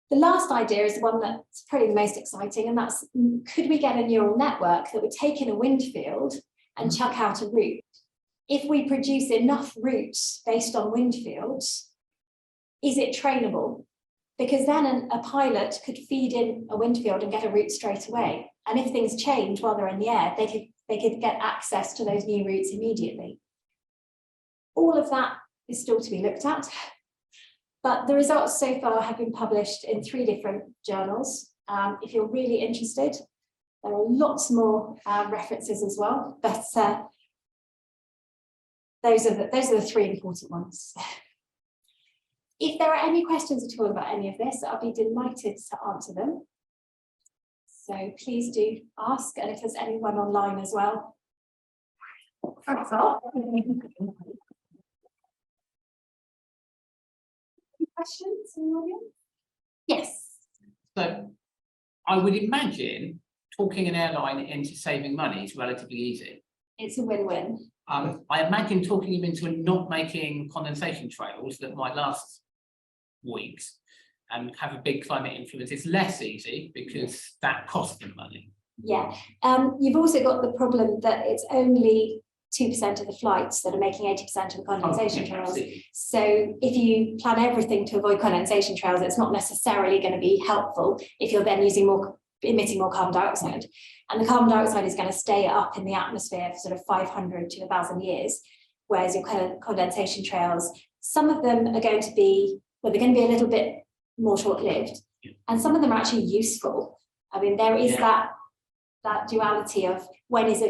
The last idea is the one that's probably the most exciting, and that's, could we get a neural network that would take in a wind field and chuck out a route? If we produce enough routes based on wind fields, is it trainable? Because then a pilot could feed in a wind field and get a route straight away. And if things change while they're in the air, they could get access to those new routes immediately. All of that is still to be looked at. But the results so far have been published in 3 different journals. If you're really interested, there are lots more references as well, but those are the 3 important ones. If there are any questions at all about any of this, I'll be delighted to answer them. So please do ask, and if there's anyone online as well. Thanks all. Questions in the audience? Yes. So I would imagine talking an airline into saving money is relatively easy. It's a win-win. I imagine talking them into not making condensation trails that might last weeks and have a big climate influence is less easy because that costs them money. Yeah. You've also got the problem that it's only 2% of the flights that are making 80% of the condensation trails. Absolutely. So if you plan everything to avoid condensation trails, it's not necessarily going to be helpful if you're then emitting more carbon dioxide. And the carbon dioxide is going to stay up in the atmosphere for sort of 500 to 1,000 years, whereas your condensation trails, some of them are going to be, well, they're going to be a little bit more short-lived, and some of them are actually useful. I mean, there is that duality of when is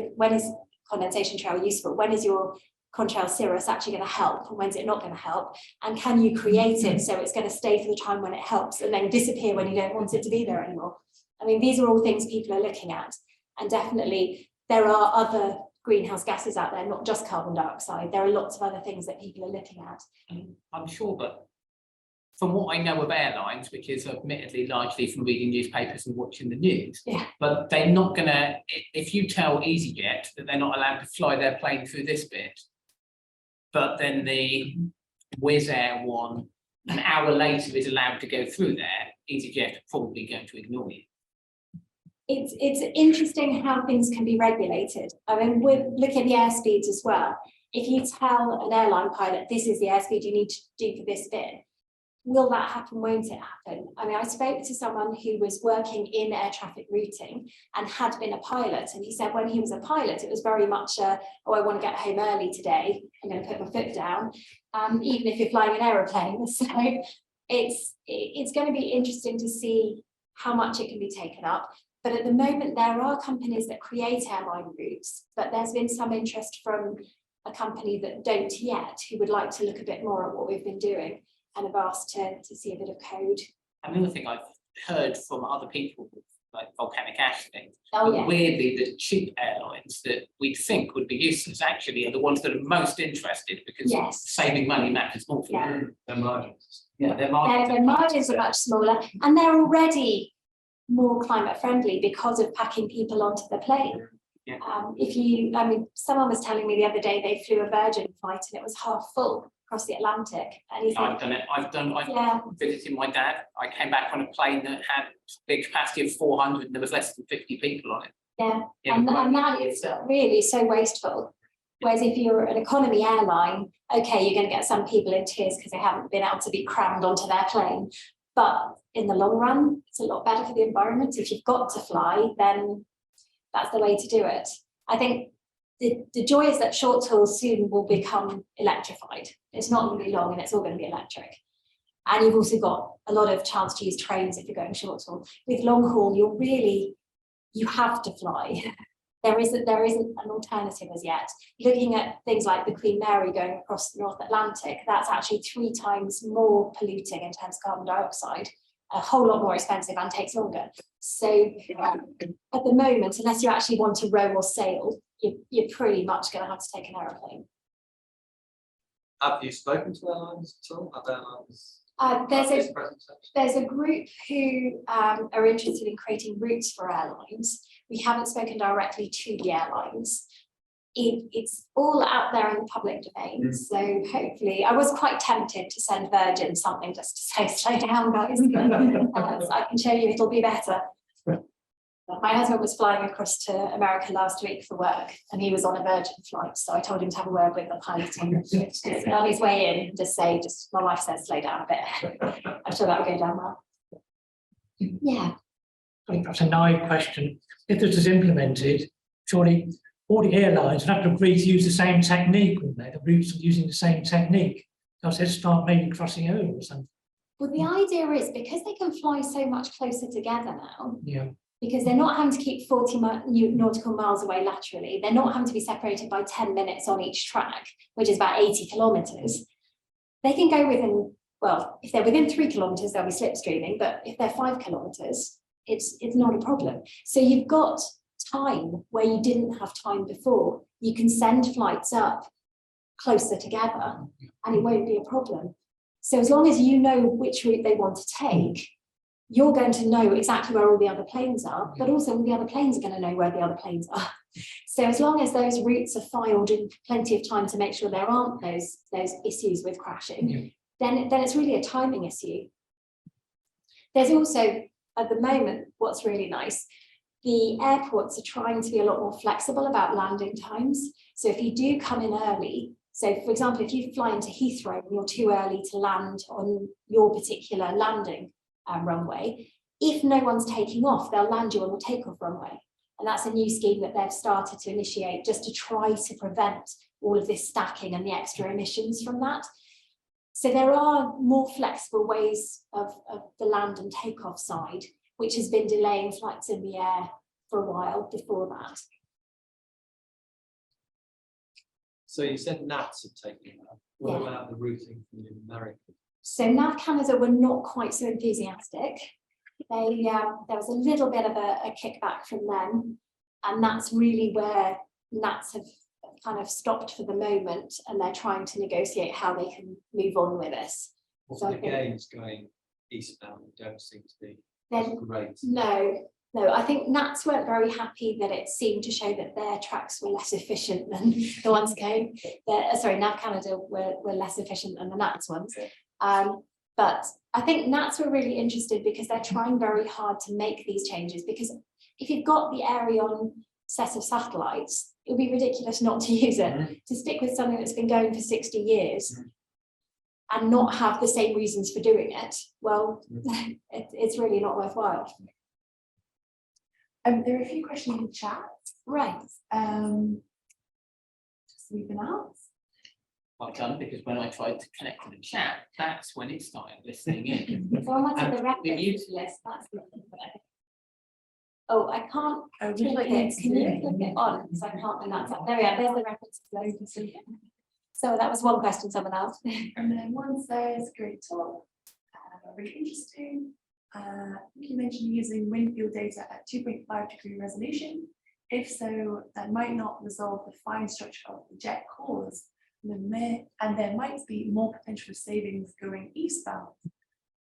condensation trail useful? When is your contrail cirrus actually going to help, and when's it not going to help? And can you create it so it's going to stay for the time when it helps and then disappear when you don't want it to be there anymore? I mean, these are all things people are looking at, and definitely there are other greenhouse gases out there, not just carbon dioxide. There are lots of other things that people are looking at. I'm sure that from what I know of airlines, which is admittedly largely from reading newspapers and watching the news, but they're not going to, if you tell EasyJet that they're not allowed to fly their plane through this bit, but then the Wizz Air one an hour later is allowed to go through there, EasyJet are probably going to ignore you. it's interesting how things can be regulated. I mean, we're looking at the airspeeds as well. If you tell an airline pilot, this is the airspeed you need to do for this bit, will that happen? Won't it happen? I mean, I spoke to someone who was working in air traffic routing and had been a pilot. And he said when he was a pilot, it was very much a, oh, I want to get home early today. I'm going to put my foot down, even if you're flying an aeroplane. So it's going to be interesting to see how much it can be taken up. But at the moment, there are companies that create airline routes, but there's been some interest from a company that don't yet, who would like to look a bit more at what we've been doing and have asked to see a bit of code. Another thing I've heard from other people, like volcanic ash things, Oh, yeah. weirdly, the cheap airlines that we'd think would be useless actually are the ones that are most interested, because Yes. saving money matters more for Yeah. them. Their margins. Yeah, their margins. Their margins are much smaller, and they're already more climate friendly because of packing people onto the plane. Yeah. I mean, someone was telling me the other day they flew a Virgin flight and it was half full across the Atlantic. And he I've said, done it. yeah, Visiting my dad. I came back on a plane that had a big capacity of 400 and there was less than 50 people on it. yeah, Yeah, and but- that is really so wasteful. Whereas if you're an economy airline, okay, you're going to get some people in tears because they haven't been able to be crammed onto their plane. But in the long run, it's a lot better for the environment. If you've got to fly, then that's the way to do it. I think the joy is that short haul soon will become electrified. It's not going to be long and it's all going to be electric. And you've also got a lot of chance to use trains if you're going short haul. With long haul, you have to fly. There isn't an alternative as yet. Looking at things like the Queen Mary going across the North Atlantic, that's actually 3 times more polluting in terms of carbon dioxide, a whole lot more expensive and takes longer. So at the moment, unless you actually want to row or sail, you're pretty much going to have to take an aeroplane. Have you spoken to airlines at all? Have airlines? There's a group who are interested in creating routes for airlines. We haven't spoken directly to the airlines. It's all out there in the public domain. So hopefully, I was quite tempted to send Virgin something just to say, slow down, guys. So I can show you it'll be better. My husband was flying across to America last week for work, and he was on a Virgin flight. So I told him to have a word with the pilot on his way in, and just say, my wife says, slow down a bit. I'm sure that will go down well. Yeah. I think that's a naive question. If this is implemented, surely all the airlines would have to agree to use the same technique, wouldn't they? The routes are using the same technique. Because they'd start maybe crossing over or something. Well, the idea is because they can fly so much closer together now, Yeah. because they're not having to keep 40 nautical miles away laterally, they're not having to be separated by 10 minutes on each track, which is about 80 kilometres. They can go within, well, if they're within 3 kilometres, they'll be slipstreaming, but if they're 5 kilometres, it's not a problem. So you've got time where you didn't have time before. You can send flights up closer together and it won't be a problem. So as long as you know which route they want to take, you're going to know exactly where all the other planes are, but also all the other planes are going to know where the other planes are. So as long as those routes are filed in plenty of time to make sure there aren't those issues with crashing, then it's really a timing issue. There's also, at the moment, what's really nice, the airports are trying to be a lot more flexible about landing times. So if you do come in early, so for example, if you fly into Heathrow and you're too early to land on your particular landing runway, if no one's taking off, they'll land you on the takeoff runway. And that's a new scheme that they've started to initiate just to try to prevent all of this stacking and the extra emissions from that. So there are more flexible ways of the land and takeoff side, which has been delaying flights in the air for a while before that. So you said NATS have taken that. What Yeah. about the routing from America? So Nav Canada were not quite so enthusiastic. There was a little bit of a kickback from them, and that's really where NATS have kind of stopped for the moment, and they're trying to negotiate how they can move on with this. Well, So I the think- gains going eastbound don't seem to be Then great. no, I think NATS weren't very happy that it seemed to show that their tracks were less efficient than the ones going. Nav Canada were less efficient than the NATS ones. But I think NATS were really interested because they're trying very hard to make these changes, because if you've got the Arion set of satellites, it would be ridiculous not to use it. To stick with something that's been going for 60 years and not have the same reasons for doing it, well, it's really not worthwhile. There are a few questions in the chat. Right. Just read them out. Well done, because when I tried to connect to the chat, that's when it started listening in. So I'm onto the we mute- reference list. That's not oh, I can't Would click you like it. me to Can do you it? click it on? Because I can't when that's up. There we are. There's the reference list. So that was one question someone asked. And then one says, great talk, really interesting. I think you mentioned using wind field data at 2.5 degree resolution. If so, that might not resolve the fine structure of the jet cores, and there might be more potential savings going eastbound,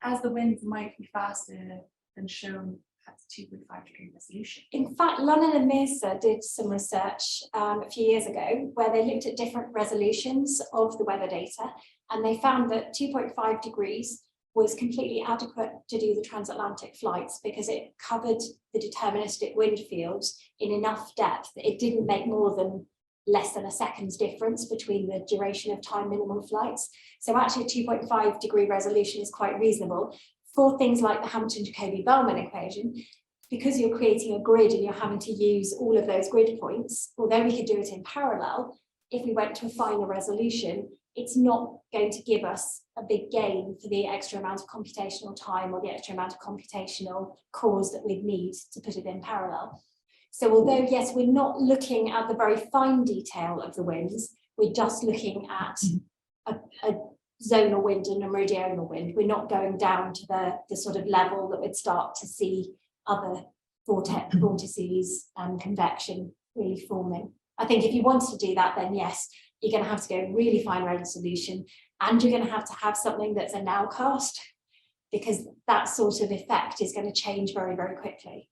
as the winds might be faster than shown at 2.5 degree resolution. In fact, London and MERSA did some research a few years ago where they looked at different resolutions of the weather data, and they found that 2.5 degrees was completely adequate to do the transatlantic flights because it covered the deterministic wind fields in enough depth that it didn't make more than less than a second's difference between the duration of time minimum flights. So actually 2.5 degree resolution is quite reasonable for things like the Hamilton-Jacobi-Bellman equation. Because you're creating a grid and you're having to use all of those grid points, although we could do it in parallel, if we went to a finer resolution, it's not going to give us a big gain for the extra amount of computational time or the extra amount of computational cores that we'd need to put it in parallel. So although, yes, we're not looking at the very fine detail of the winds, we're just looking at a zonal wind and a meridional wind. We're not going down to the sort of level that we'd start to see other vortices and convection really forming. I think if you wanted to do that, then yes, you're going to have to go really fine resolution, and you're going to have something that's a nowcast, because that sort of effect is going to change very, very quickly.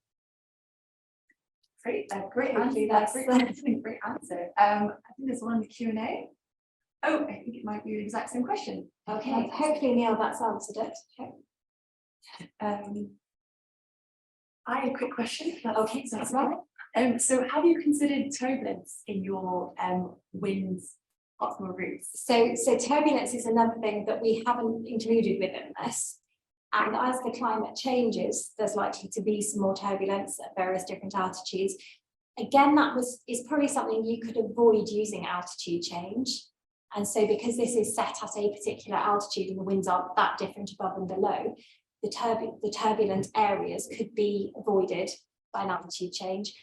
Great, great Hopefully answer. that's- Great answer. I think there's one in the Q&A. Oh, I think it might be the exact same question. Okay, hopefully Neil, that's answered it. I have a quick question. Okay, so that's right. So have you considered turbulence in your winds optimal routes? So turbulence is another thing that we haven't included within this. And as the climate changes, there's likely to be some more turbulence at various different altitudes. Again, is probably something you could avoid using altitude change. And so because this is set at a particular altitude and the winds aren't that different above and below, the turbulent areas could be avoided by an altitude change.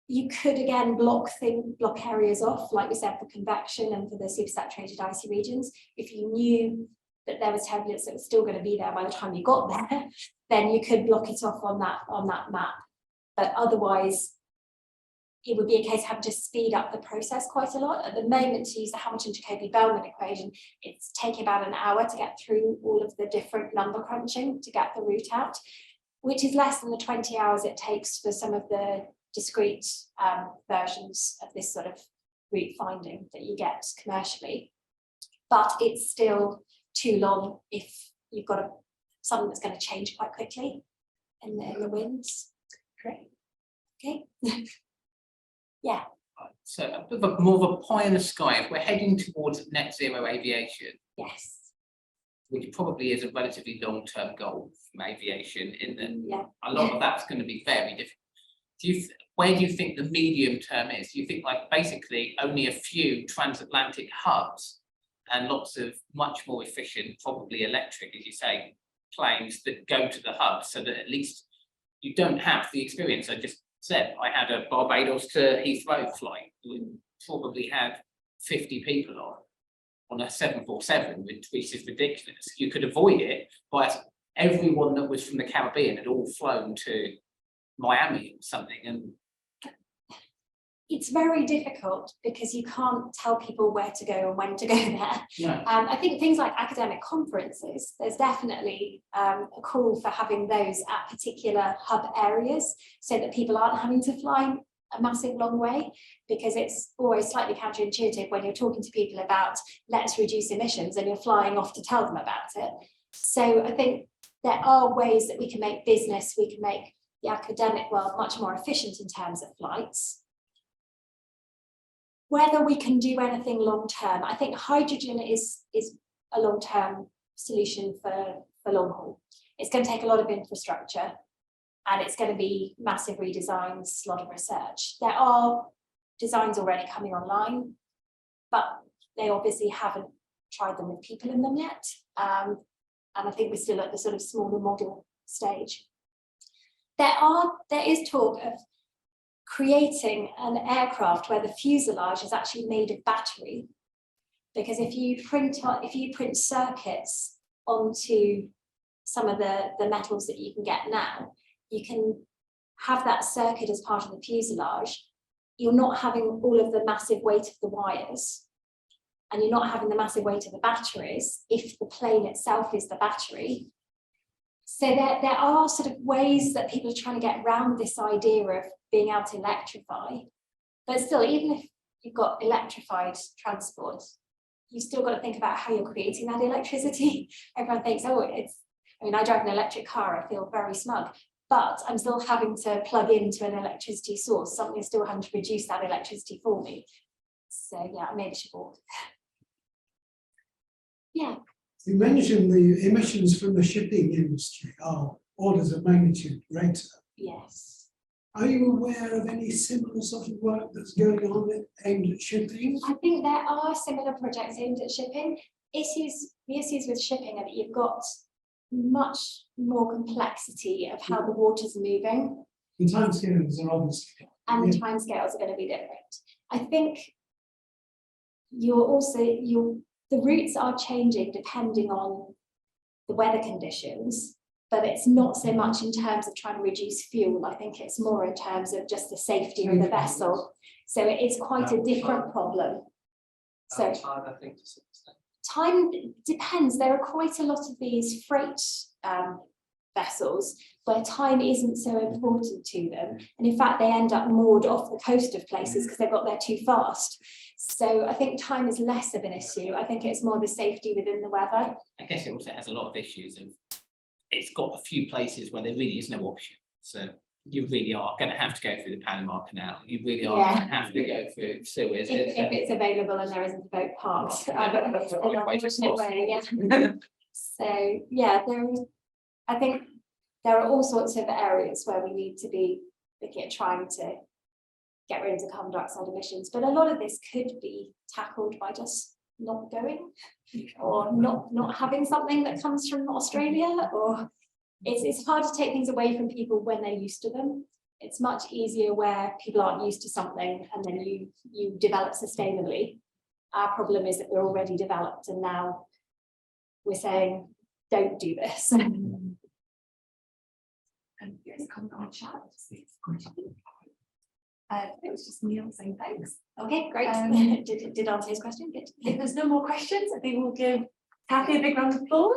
You could again block areas off, like we said, for convection and for the supersaturated icy regions. If you knew that there was turbulence that was still going to be there by the time you got there, then you could block it off on that map. But otherwise, it would be a case of having to speed up the process quite a lot. At the moment, to use the Hamilton-Jacobi-Bellman equation, it's taking about an hour to get through all of the different number crunching to get the route out, which is less than the 20 hours it takes for some of the discrete versions of this sort of route finding that you get commercially. But it's still too long if you've got something that's going to change quite quickly in the winds. Great. Okay. Yeah. So a bit of more of a pie in the sky. If we're heading towards net zero aviation, Yes. which probably is a relatively long-term goal from aviation, in that Yeah. a lot of that's going to be very different. Where do you think the medium term is? Do you think like basically only a few transatlantic hubs and lots of much more efficient, probably electric, as you say, planes that go to the hub, so that at least you don't have the experience I just said? I had a Barbados to Heathrow flight, we probably had 50 people on a 747, which is ridiculous. You could avoid it by everyone that was from the Caribbean had all flown to Miami or something. And it's very difficult because you can't tell people where to go and when to go there. yeah, I think things like academic conferences, there's definitely a call for having those at particular hub areas so that people aren't having to fly a massive long way, because it's always slightly counterintuitive when you're talking to people about let's reduce emissions and you're flying off to tell them about it. So I think there are ways that we can make business, we can make the academic world much more efficient in terms of flights. Whether we can do anything long term, I think hydrogen is a long term solution for long haul. It's going to take a lot of infrastructure, and it's going to be massive redesigns, a lot of research. There are designs already coming online, but they obviously haven't tried them with people in them yet. And I think we're still at the sort of smaller model stage. There is talk of creating an aircraft where the fuselage is actually made of battery, because if you print circuits onto some of the metals that you can get now, you can have that circuit as part of the fuselage. You're not having all of the massive weight of the wires, and you're not having the massive weight of the batteries if the plane itself is the battery. So there are sort of ways that people are trying to get around this idea of being able to electrify. But still, even if you've got electrified transport, you've still got to think about how you're creating that electricity. Everyone thinks, oh, I drive an electric car, I feel very smug, but I'm still having to plug into an electricity source. Something is still having to produce that electricity for me. So yeah, maybe should board. Yeah. You mentioned the emissions from the shipping industry are orders of magnitude greater. Yes. Are you aware of any similar sort of work that's going on aimed at shipping? I think there are similar projects aimed at shipping. The issues with shipping are that you've got much more complexity of how the water's moving. The timescales are obviously. And the timescales are going to be different. I think the routes are changing depending on the weather conditions, but it's not so much in terms of trying to reduce fuel. I think it's more in terms of just the safety of the vessel. So it is quite a different problem. So time, I think, to some extent. Time depends. There are quite a lot of these freight vessels where time isn't so important to them, and in fact they end up moored off the coast of places because they've got there too fast. So I think time is less of an issue. I think it's more the safety within the weather. I guess it also has a lot of issues of, it's got a few places where there really is no option. So you really are going to have to go through the Panama Canal. You really are going to have to go through Suez. If it's available and there isn't a boat parked. So yeah, I think there are all sorts of areas where we need to be looking at trying to get rid of the carbon dioxide emissions, but a lot of this could be tackled by just not going, or not having something that comes from Australia, or it's hard to take things away from people when they're used to them. It's much easier where people aren't used to something and then you develop sustainably. Our problem is that we're already developed and now we're saying, don't do this. And here's a comment on chat. It was just Neil saying thanks. Okay, great. Did answer his question. Good. If there's no more questions, I think we'll give Kathy a big round of applause.